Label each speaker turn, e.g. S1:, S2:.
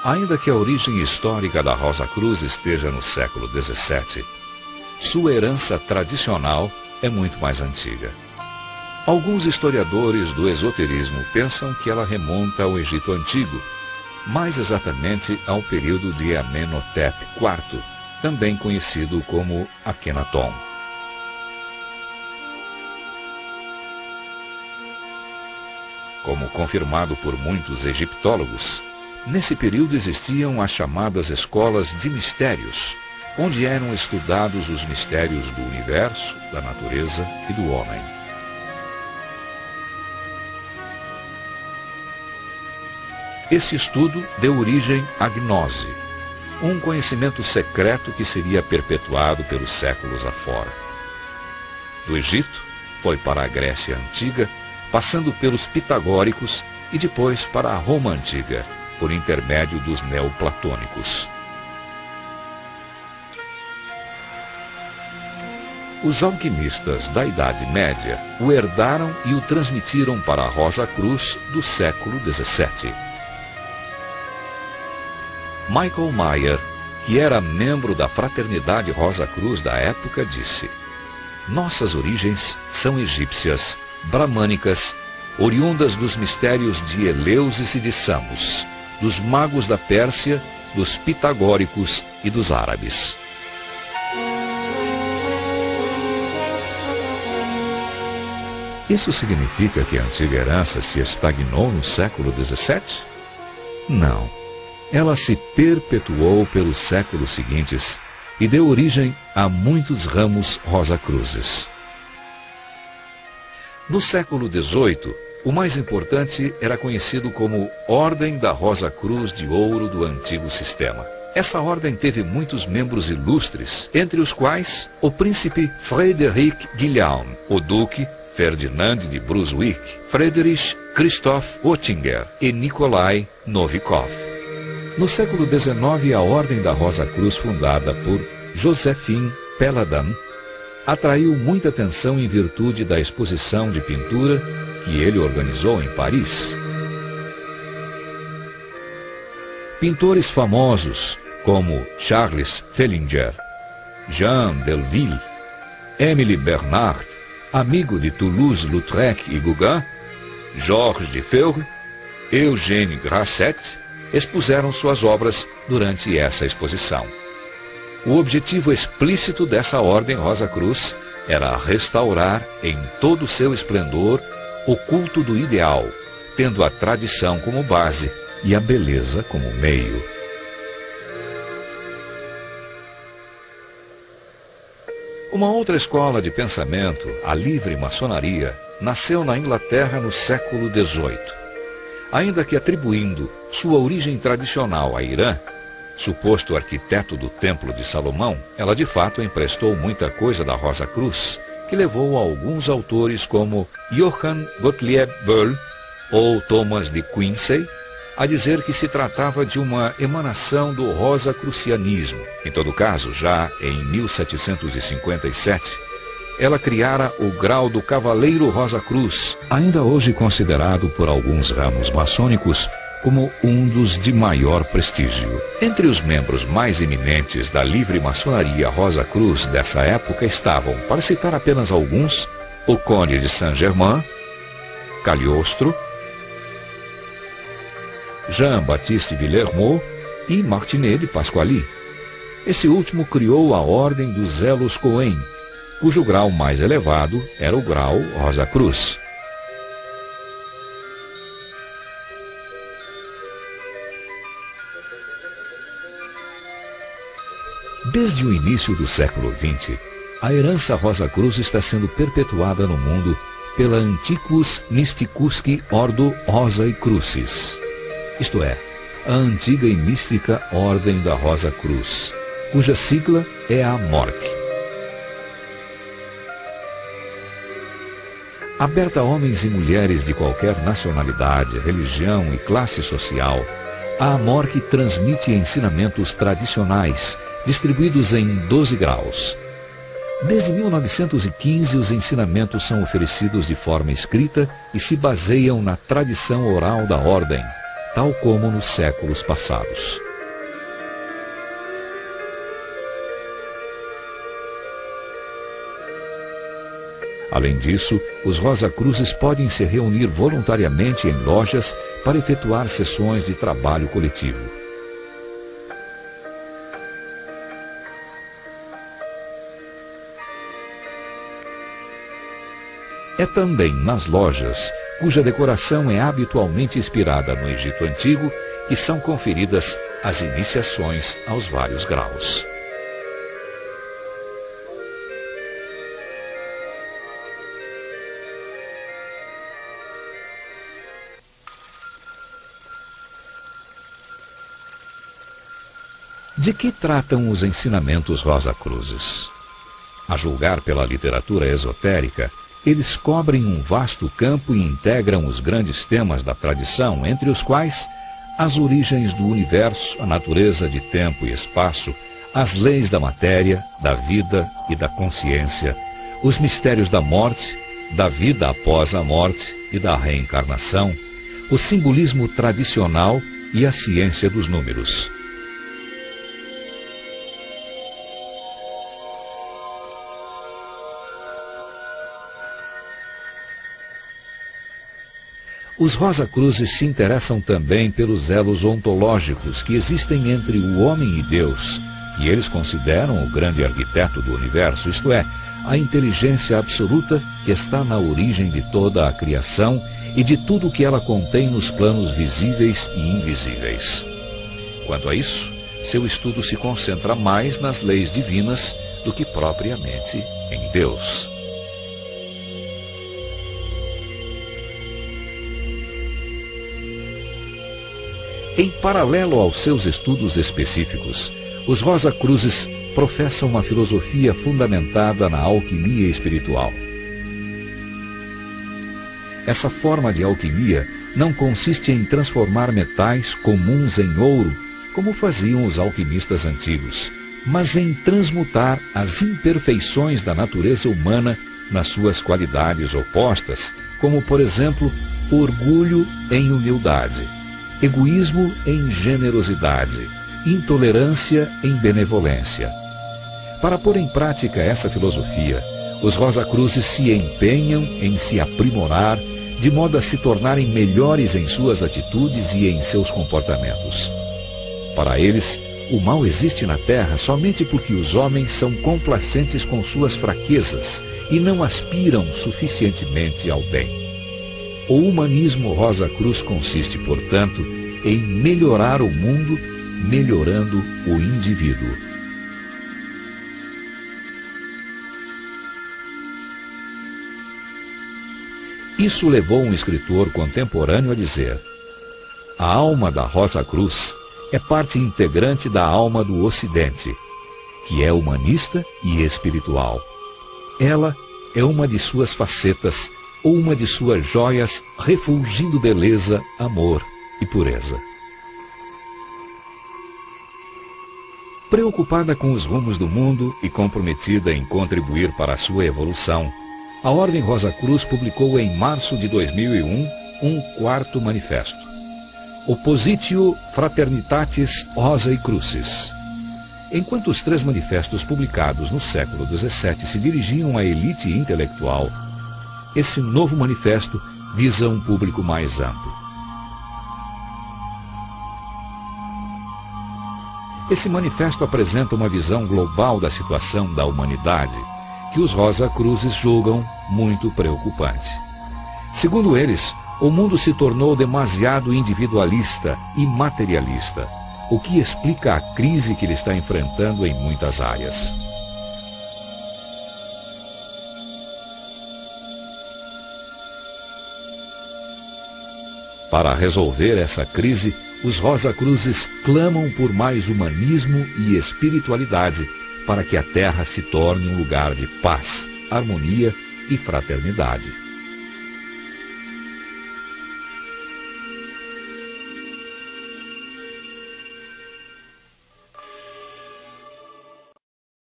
S1: Ainda que a origem histórica da Rosa Cruz esteja no século XVII, sua herança tradicional é muito mais antiga. Alguns historiadores do esoterismo pensam que ela remonta ao Egito Antigo, mais exatamente ao período de Amenhotep IV, também conhecido como Akhenaton. Como confirmado por muitos egiptólogos, nesse período existiam as chamadas escolas de mistérios, onde eram estudados os mistérios do universo, da natureza e do homem. Esse estudo deu origem à gnose, um conhecimento secreto que seria perpetuado pelos séculos afora. Do Egito, foi para a Grécia Antiga, passando pelos pitagóricos e depois para a Roma Antiga, por intermédio dos neoplatônicos. Os alquimistas da Idade Média o herdaram e o transmitiram para a Rosa Cruz do século XVII. Michael Mayer, que era membro da Fraternidade Rosa Cruz da época, disse: "Nossas origens são egípcias, bramânicas, oriundas dos mistérios de Eleusis e de Samos, dos magos da Pérsia, dos pitagóricos e dos árabes." Isso significa que a antiga herança se estagnou no século XVII? Não. Ela se perpetuou pelos séculos seguintes e deu origem a muitos ramos Rosa-Cruzes. No século XVIII, o mais importante era conhecido como Ordem da Rosa Cruz de Ouro do Antigo Sistema. Essa ordem teve muitos membros ilustres, entre os quais o príncipe Frederick Guilhem, o duque Ferdinand de Brunswick, Friedrich Christoph Oettinger e Nikolai Novikov. No século XIX, a Ordem da Rosa Cruz, fundada por Joséphine Peladan, atraiu muita atenção em virtude da exposição de pintura que ele organizou em Paris. Pintores famosos como Charles Fellinger, Jean Delville, Émile Bernard, amigo de Toulouse-Lautrec e Gauguin, Georges de Feuille, Eugène Grasset, expuseram suas obras durante essa exposição. O objetivo explícito dessa Ordem Rosa Cruz era restaurar em todo o seu esplendor o culto do ideal, tendo a tradição como base e a beleza como meio. Uma outra escola de pensamento, a livre maçonaria, nasceu na Inglaterra no século XVIII. Ainda que atribuindo sua origem tradicional a Irã, suposto arquiteto do Templo de Salomão, ela de fato emprestou muita coisa da Rosa Cruz, que levou a alguns autores como Johann Gottlieb Böll ou Thomas de Quincey a dizer que se tratava de uma emanação do rosacrucianismo. Em todo caso, já em 1757, ela criara o grau do Cavaleiro Rosa Cruz, ainda hoje considerado por alguns ramos maçônicos como um dos de maior prestígio. Entre os membros mais eminentes da livre maçonaria Rosa Cruz dessa época estavam, para citar apenas alguns, o Conde de Saint-Germain, Cagliostro, Jean-Baptiste Villermoz e Martinet de Pasquali. Esse último criou a Ordem dos Elos Cohen, cujo grau mais elevado era o grau Rosa Cruz. Desde o início do século XX, a herança Rosa Cruz está sendo perpetuada no mundo pela Antiquus Mysticusque Ordo Rosae Crucis, isto é, a antiga e mística Ordem da Rosa Cruz, cuja sigla é a MORC. Aberta a homens e mulheres de qualquer nacionalidade, religião e classe social, a MORC transmite ensinamentos tradicionais, distribuídos em 12 graus. Desde 1915, os ensinamentos são oferecidos de forma escrita e se baseiam na tradição oral da Ordem, tal como nos séculos passados. Além disso, os Rosa-Cruzes podem se reunir voluntariamente em lojas para efetuar sessões de trabalho coletivo. É também nas lojas, cuja decoração é habitualmente inspirada no Egito Antigo, que são conferidas as iniciações aos vários graus. De que tratam os ensinamentos Rosa-Cruzes? A julgar pela literatura esotérica, eles cobrem um vasto campo e integram os grandes temas da tradição, entre os quais as origens do universo, a natureza de tempo e espaço, as leis da matéria, da vida e da consciência, os mistérios da morte, da vida após a morte e da reencarnação, o simbolismo tradicional e a ciência dos números. Os Rosa-Cruzes se interessam também pelos elos ontológicos que existem entre o homem e Deus, que eles consideram o grande arquiteto do universo, isto é, a inteligência absoluta que está na origem de toda a criação e de tudo o que ela contém nos planos visíveis e invisíveis. Quanto a isso, seu estudo se concentra mais nas leis divinas do que propriamente em Deus. Em paralelo aos seus estudos específicos, os Rosa-Cruzes professam uma filosofia fundamentada na alquimia espiritual. Essa forma de alquimia não consiste em transformar metais comuns em ouro, como faziam os alquimistas antigos, mas em transmutar as imperfeições da natureza humana nas suas qualidades opostas, como, por exemplo, orgulho em humildade, egoísmo em generosidade, intolerância em benevolência. Para pôr em prática essa filosofia, os Rosa-Cruzes se empenham em se aprimorar, de modo a se tornarem melhores em suas atitudes e em seus comportamentos. Para eles, o mal existe na Terra somente porque os homens são complacentes com suas fraquezas e não aspiram suficientemente ao bem. O humanismo Rosa-Cruz consiste, portanto, em melhorar o mundo, melhorando o indivíduo. Isso levou um escritor contemporâneo a dizer: a alma da Rosa-Cruz é parte integrante da alma do Ocidente, que é humanista e espiritual. Ela é uma de suas facetas, ou uma de suas joias, refulgindo beleza, amor e pureza. Preocupada com os rumos do mundo e comprometida em contribuir para a sua evolução, a Ordem Rosa-Cruz publicou em março de 2001 um quarto manifesto, Oppositio Fraternitatis Rosae Crucis. Enquanto os 3 manifestos publicados no século XVII se dirigiam à elite intelectual, esse novo manifesto visa um público mais amplo. Esse manifesto apresenta uma visão global da situação da humanidade, que os Rosa-Cruzes julgam muito preocupante. Segundo eles, o mundo se tornou demasiado individualista e materialista, o que explica a crise que ele está enfrentando em muitas áreas. Para resolver essa crise, os Rosa-Cruzes clamam por mais humanismo e espiritualidade para que a Terra se torne um lugar de paz, harmonia e fraternidade.